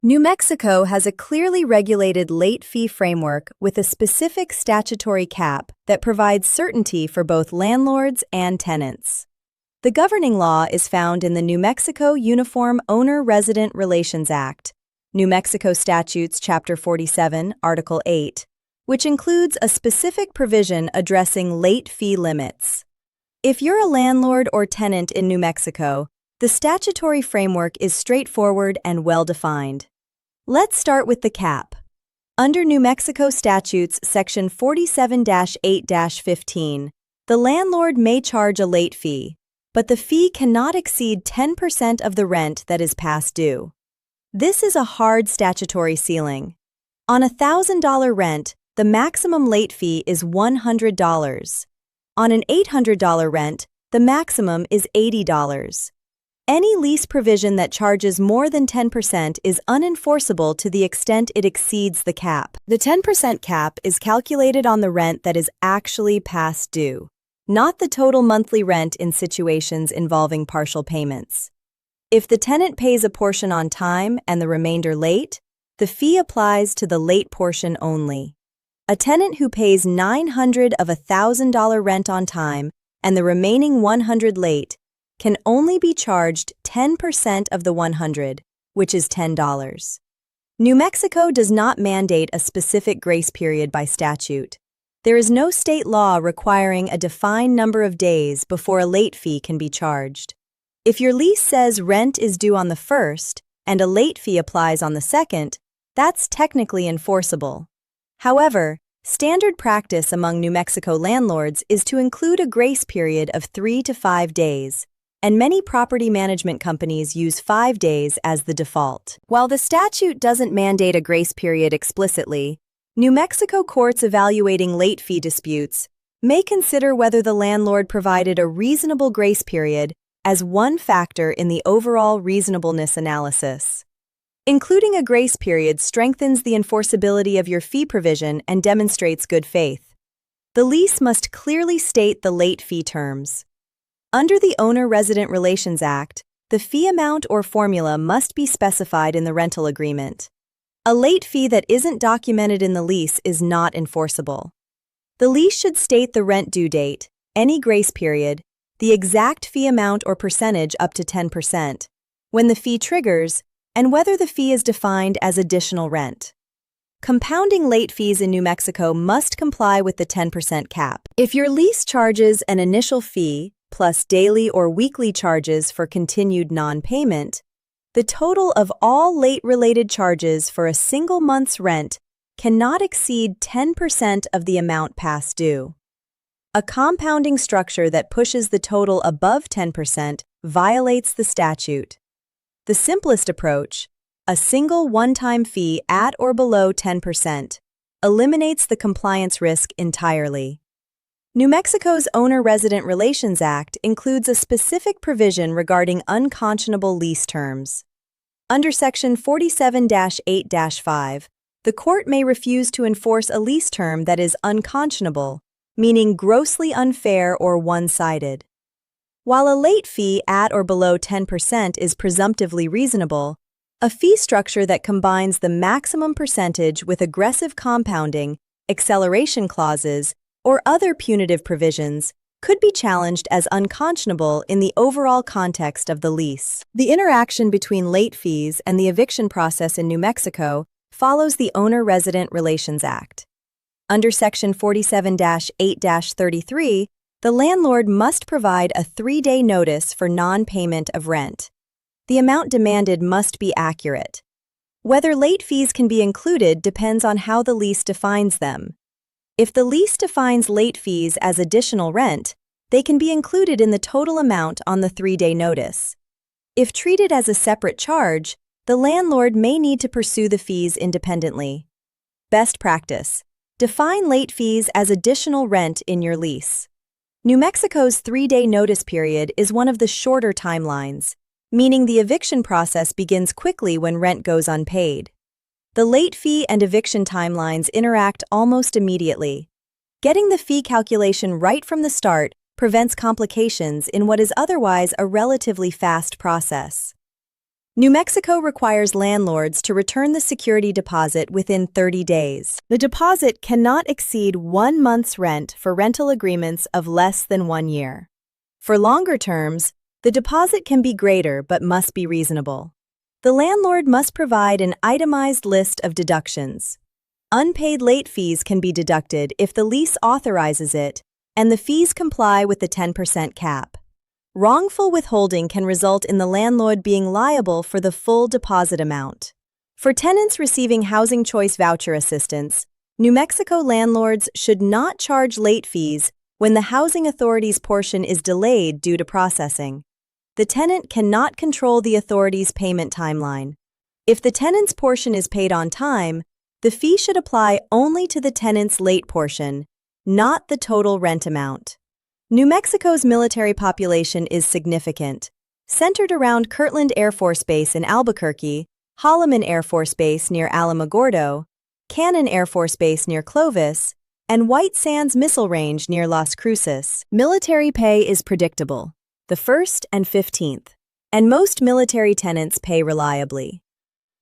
New Mexico has a clearly regulated late fee framework with a specific statutory cap that provides certainty for both landlords and tenants. The governing law is found in the New Mexico Uniform Owner-Resident Relations Act, New Mexico Statutes Chapter 47, Article 8, which includes a specific provision addressing late fee limits. If you're a landlord or tenant in New Mexico, the statutory framework is straightforward and well-defined. Let's start with the cap. Under New Mexico Statutes Section 47-8-15, the landlord may charge a late fee, but the fee cannot exceed 10% of the rent that is past due. This is a hard statutory ceiling. On a $1,000 rent, the maximum late fee is $100. On an $800 rent, the maximum is $80. Any lease provision that charges more than 10% is unenforceable to the extent it exceeds the cap. The 10% cap is calculated on the rent that is actually past due, not the total monthly rent in situations involving partial payments. If the tenant pays a portion on time and the remainder late, the fee applies to the late portion only. A tenant who pays $900 of a $1,000 rent on time and the remaining $100 late can only be charged 10% of the $100, which is $10. New Mexico does not mandate a specific grace period by statute. There is no state law requiring a defined number of days before a late fee can be charged. If your lease says rent is due on the 1st and a late fee applies on the 2nd, that's technically enforceable. However, standard practice among New Mexico landlords is to include a grace period of 3 to 5 days, and many property management companies use 5 days as the default. While the statute doesn't mandate a grace period explicitly, New Mexico courts evaluating late fee disputes may consider whether the landlord provided a reasonable grace period as one factor in the overall reasonableness analysis. Including a grace period strengthens the enforceability of your fee provision and demonstrates good faith. The lease must clearly state the late fee terms. Under the Owner-Resident Relations Act, the fee amount or formula must be specified in the rental agreement. A late fee that isn't documented in the lease is not enforceable. The lease should state the rent due date, any grace period, the exact fee amount or percentage up to 10%, when the fee triggers, and whether the fee is defined as additional rent. Compounding late fees in New Mexico must comply with the 10% cap. If your lease charges an initial fee, plus daily or weekly charges for continued non-payment, the total of all late-related charges for a single month's rent cannot exceed 10% of the amount past due. A compounding structure that pushes the total above 10% violates the statute. The simplest approach, a single one-time fee at or below 10%, eliminates the compliance risk entirely. New Mexico's Owner-Resident Relations Act includes a specific provision regarding unconscionable lease terms. Under Section 47-8-5, the court may refuse to enforce a lease term that is unconscionable, meaning grossly unfair or one-sided. While a late fee at or below 10% is presumptively reasonable, a fee structure that combines the maximum percentage with aggressive compounding, acceleration clauses, or other punitive provisions could be challenged as unconscionable in the overall context of the lease. The interaction between late fees and the eviction process in New Mexico follows the Owner-Resident Relations Act. Under Section 47-8-33, the landlord must provide a 3-day notice for non-payment of rent. The amount demanded must be accurate. Whether late fees can be included depends on how the lease defines them. If the lease defines late fees as additional rent, they can be included in the total amount on the 3-day notice. If treated as a separate charge, the landlord may need to pursue the fees independently. Best practice: define late fees as additional rent in your lease. New Mexico's 3-day notice period is one of the shorter timelines, meaning the eviction process begins quickly when rent goes unpaid. The late fee and eviction timelines interact almost immediately. Getting the fee calculation right from the start prevents complications in what is otherwise a relatively fast process. New Mexico requires landlords to return the security deposit within 30 days. The deposit cannot exceed 1 month's rent for rental agreements of less than 1 year. For longer terms, the deposit can be greater but must be reasonable. The landlord must provide an itemized list of deductions. Unpaid late fees can be deducted if the lease authorizes it, and the fees comply with the 10% cap. Wrongful withholding can result in the landlord being liable for the full deposit amount. For tenants receiving housing choice voucher assistance, New Mexico landlords should not charge late fees when the housing authority's portion is delayed due to processing. The tenant cannot control the authority's payment timeline. If the tenant's portion is paid on time, the fee should apply only to the tenant's late portion, not the total rent amount. New Mexico's military population is significant, centered around Kirtland Air Force Base in Albuquerque, Holloman Air Force Base near Alamogordo, Cannon Air Force Base near Clovis, and White Sands Missile Range near Las Cruces. Military pay is predictable, the 1st and 15th, and most military tenants pay reliably.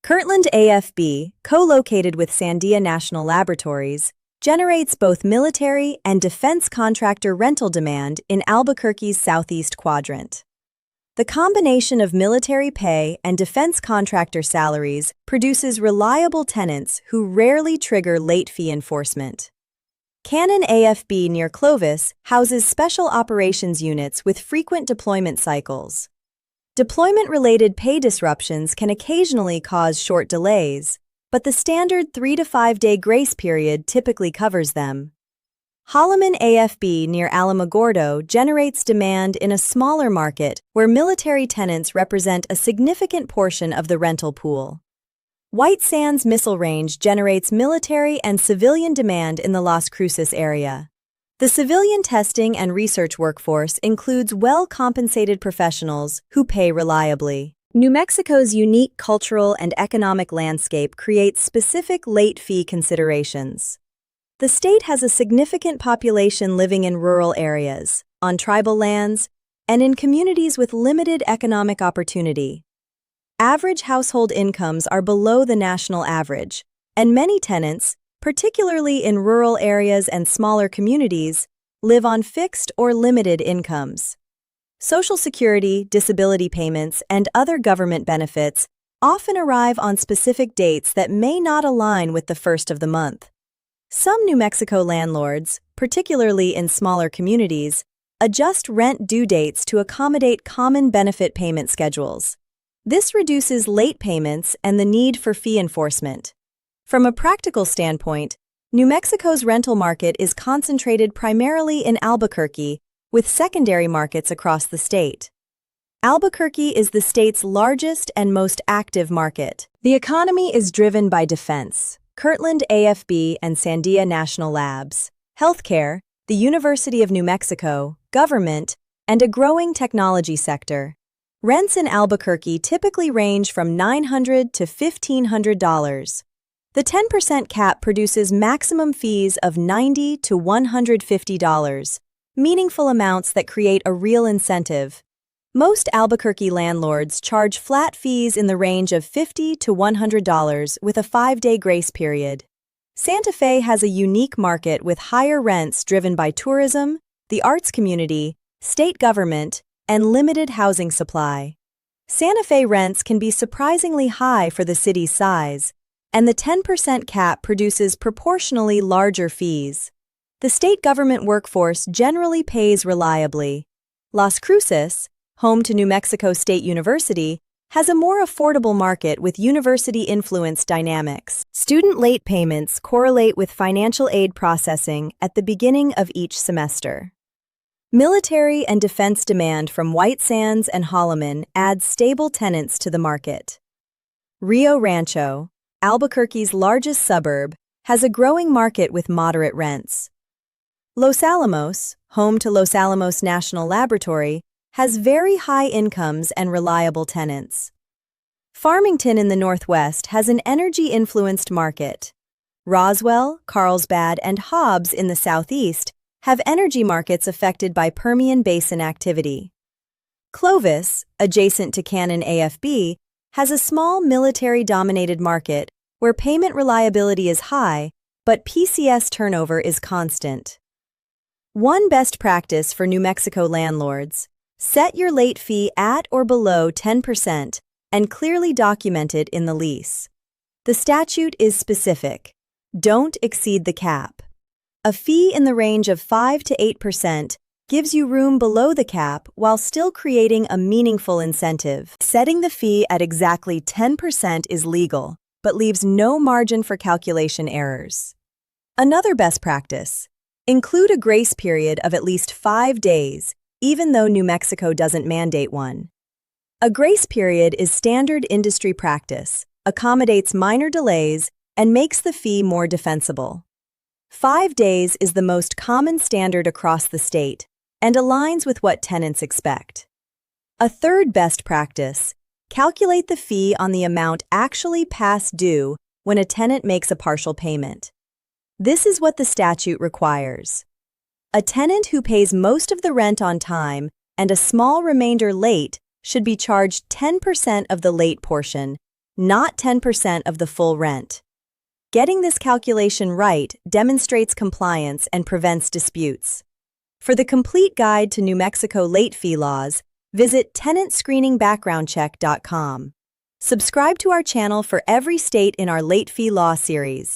Kirtland AFB, co-located with Sandia National Laboratories, generates both military and defense contractor rental demand in Albuquerque's southeast quadrant. The combination of military pay and defense contractor salaries produces reliable tenants who rarely trigger late fee enforcement. Cannon AFB near Clovis houses special operations units with frequent deployment cycles. Deployment-related pay disruptions can occasionally cause short delays, but the standard 3 to 5 day grace period typically covers them. Holloman AFB near Alamogordo generates demand in a smaller market where military tenants represent a significant portion of the rental pool. White Sands Missile Range generates military and civilian demand in the Las Cruces area. The civilian testing and research workforce includes well-compensated professionals who pay reliably. New Mexico's unique cultural and economic landscape creates specific late fee considerations. The state has a significant population living in rural areas, on tribal lands, and in communities with limited economic opportunity. Average household incomes are below the national average, and many tenants, particularly in rural areas and smaller communities, live on fixed or limited incomes. Social Security, disability payments, and other government benefits often arrive on specific dates that may not align with the first of the month. Some New Mexico landlords, particularly in smaller communities, adjust rent due dates to accommodate common benefit payment schedules. This reduces late payments and the need for fee enforcement. From a practical standpoint, New Mexico's rental market is concentrated primarily in Albuquerque, with secondary markets across the state. Albuquerque is the state's largest and most active market. The economy is driven by defense, Kirtland AFB and Sandia National Labs, healthcare, the University of New Mexico, government, and a growing technology sector. Rents in Albuquerque typically range from $900 to $1,500. The 10% cap produces maximum fees of $90 to $150. Meaningful amounts that create a real incentive. Most Albuquerque landlords charge flat fees in the range of $50 to $100 with a 5-day grace period. Santa Fe has a unique market with higher rents driven by tourism, the arts community, state government, and limited housing supply. Santa Fe rents can be surprisingly high for the city's size, and the 10% cap produces proportionally larger fees. The state government workforce generally pays reliably. Las Cruces, home to New Mexico State University, has a more affordable market with university-influenced dynamics. Student late payments correlate with financial aid processing at the beginning of each semester. Military and defense demand from White Sands and Holloman adds stable tenants to the market. Rio Rancho, Albuquerque's largest suburb, has a growing market with moderate rents. Los Alamos, home to Los Alamos National Laboratory, has very high incomes and reliable tenants. Farmington in the Northwest has an energy-influenced market. Roswell, Carlsbad, and Hobbs in the Southeast have energy markets affected by Permian Basin activity. Clovis, adjacent to Cannon AFB, has a small military-dominated market where payment reliability is high, but PCS turnover is constant. One best practice for New Mexico landlords: set your late fee at or below 10% and clearly document it in the lease. The statute is specific. Don't exceed the cap. A fee in the range of 5 to 8% gives you room below the cap while still creating a meaningful incentive. Setting the fee at exactly 10% is legal, but leaves no margin for calculation errors. Another best practice: include a grace period of at least 5 days, even though New Mexico doesn't mandate one. A grace period is standard industry practice, accommodates minor delays, and makes the fee more defensible. 5 days is the most common standard across the state and aligns with what tenants expect. A third best practice: calculate the fee on the amount actually past due when a tenant makes a partial payment. This is what the statute requires. A tenant who pays most of the rent on time and a small remainder late should be charged 10% of the late portion, not 10% of the full rent. Getting this calculation right demonstrates compliance and prevents disputes. For the complete guide to New Mexico late fee laws, visit tenantscreeningbackgroundcheck.com. Subscribe to our channel for every state in our late fee law series.